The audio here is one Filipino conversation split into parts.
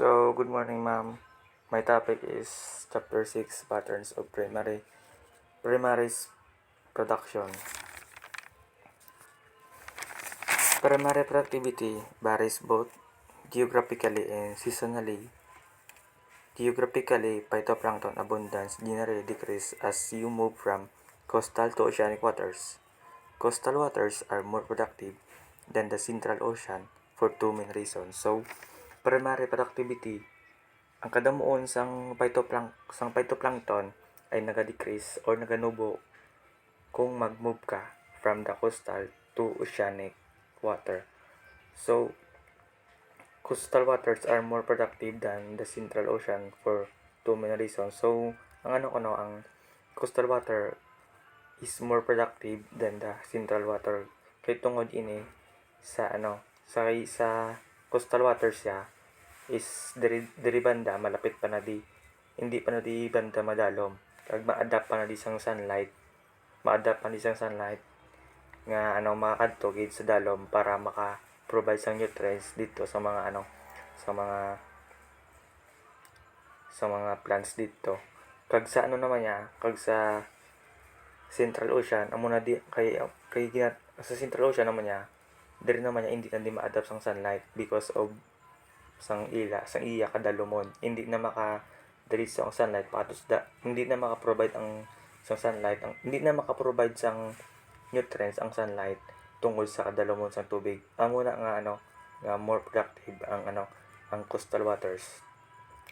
So, good morning, ma'am. My topic is Chapter 6, Patterns of Primary Production. Primary productivity varies both geographically and seasonally. Geographically, phytoplankton abundance generally decreases as you move from coastal to oceanic waters. Coastal waters are more productive than the Central Ocean for two main reasons. So, primary productivity, ang kadamuon sang phytoplankton ay naga-decrease or naganubo kung mag-move ka from the coastal to oceanic water. So, coastal waters are more productive than the Central Ocean for two main reasons. So, ang coastal water is more productive than the Central water. Kay tungod ini sa coastal water siya is diri banda malapit pa na di hindi pa na di banda madalom kag ma-adapt pa na di sang sunlight nga makakadto gid sa dalom para maka-provide sang nutrients dito sa mga plants dito. Kag sa Central Ocean amo na di sa Central Ocean naman niya diri naman niya hindi na di ma-adapt sang sunlight because of sang iya kadalumon hindi na maka-diri sa sunlight patos hindi na maka-provide sang nutrients ang sunlight tungod sa kadalumon sang tubig. Amo na nga more productive ang coastal waters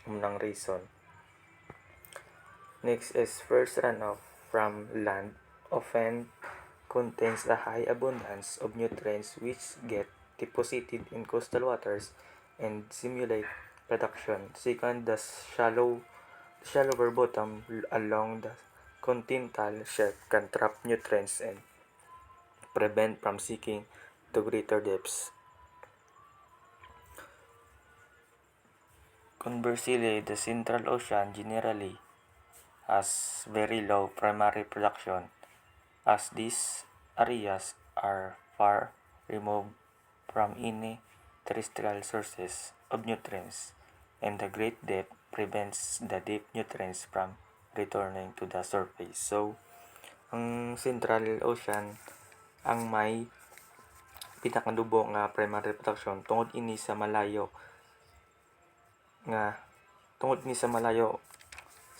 ng reason. Next is first runoff from land often contains a high abundance of nutrients which get deposited in coastal waters and simulate production. Second, the shallower bottom along the continental shelf can trap nutrients and prevent from sinking to greater depths. Conversely, the Central Ocean generally has very low primary production as these areas are far removed from any terrestrial sources of nutrients, and the great depth prevents the deep nutrients from returning to the surface. So, ang Central Ocean ang may pinakadubo nga primary production tungod ini sa malayo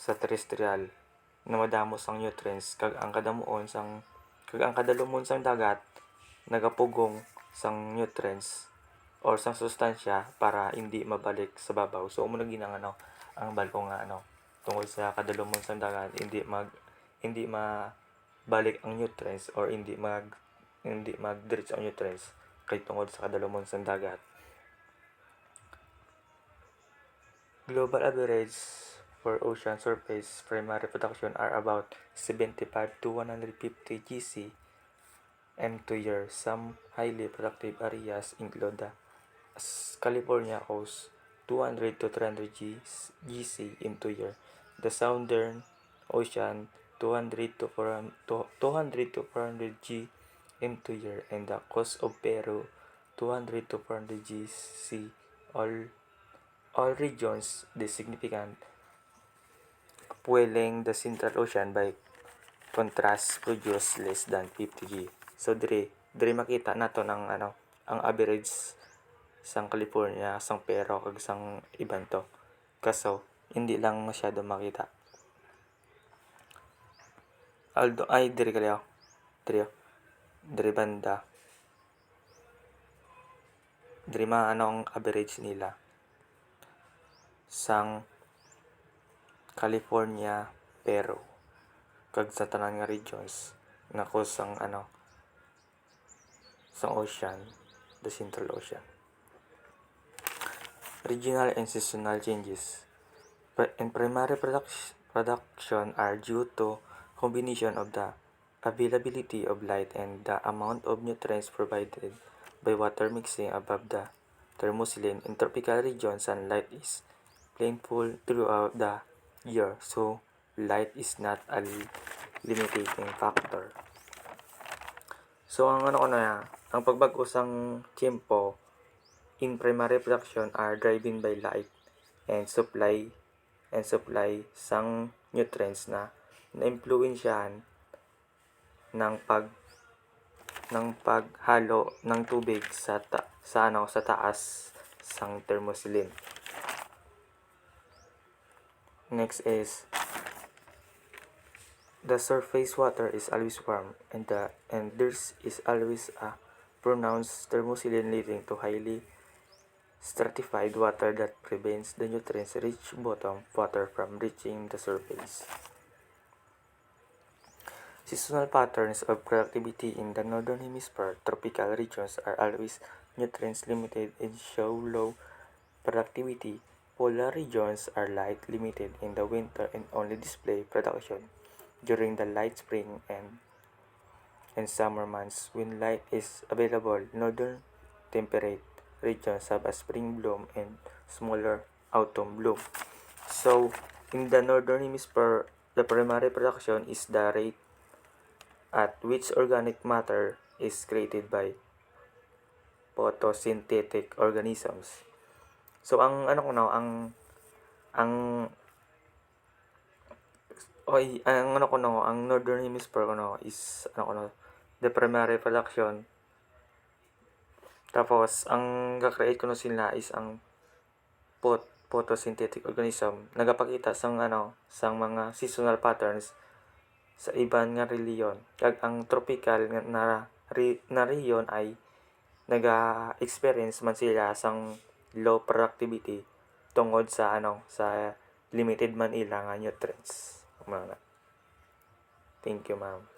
sa terrestrial na madamos ang nutrients kag ang kadalumon sang dagat nagapugong sang nutrients or sang sustansya para hindi mabalik sa babaw. So amo na ginang ang balko nga tungod sa kadalumon sang dagat hindi mabalik ang nutrients or hindi magdiretso ang nutrients kay tungod sa kadalumon sang dagat. Global average for ocean surface primary production are about 75 to 150 GC m2 year. Some highly productive areas include the California coast 200 to 300 GC m2 year, the Southern Ocean 200 to 400 G m2 year, and the coast of Peru 200 to 400 GC. All regions the significant fueling the Central Ocean by contrast produce less than 50 G. So diri makita nato ang average sang California, sang Peru kag sang iban to. Kaso hindi lang masyado makita. Although ay diri banda. Diri ang average nila sang California, Peru kag sa tanan nga regions nga sang sang ocean, the Central Ocean. Regional and seasonal changes in primary production are due to combination of the availability of light and the amount of nutrients provided by water mixing above the thermohaline. In tropical regions, sunlight is plentiful throughout the year, so light is not a limiting factor. So ang ang pagbago sang tiempo in primary production are driven by light and supply sang nutrients na naimpluwensyahan ng paghalo ng tubig sa taas sang thermosilin. Next is the surface water is always warm and there is always a pronounced thermosilin leading to highly stratified water that prevents the nutrients-rich bottom water from reaching the surface. Seasonal patterns of productivity in the northern hemisphere. Tropical regions are always nutrients limited and show low productivity. Polar regions are light limited in the winter and only display production during the light spring and summer months when light is available. Northern temperate regions have a spring bloom and smaller autumn bloom. So, in the northern hemisphere, the primary production is the rate at which organic matter is created by photosynthetic organisms. So, ang northern hemisphere is the primary production. Tapos, ang ga-create sila is ang photosynthetic organism. Nagapakita sang mga seasonal patterns sa iban nga reliyon. Kag ang tropical na region ay naga-experience man sila sang low productivity tungod sa sa limited man ila nga nutrients. Thank you, ma'am.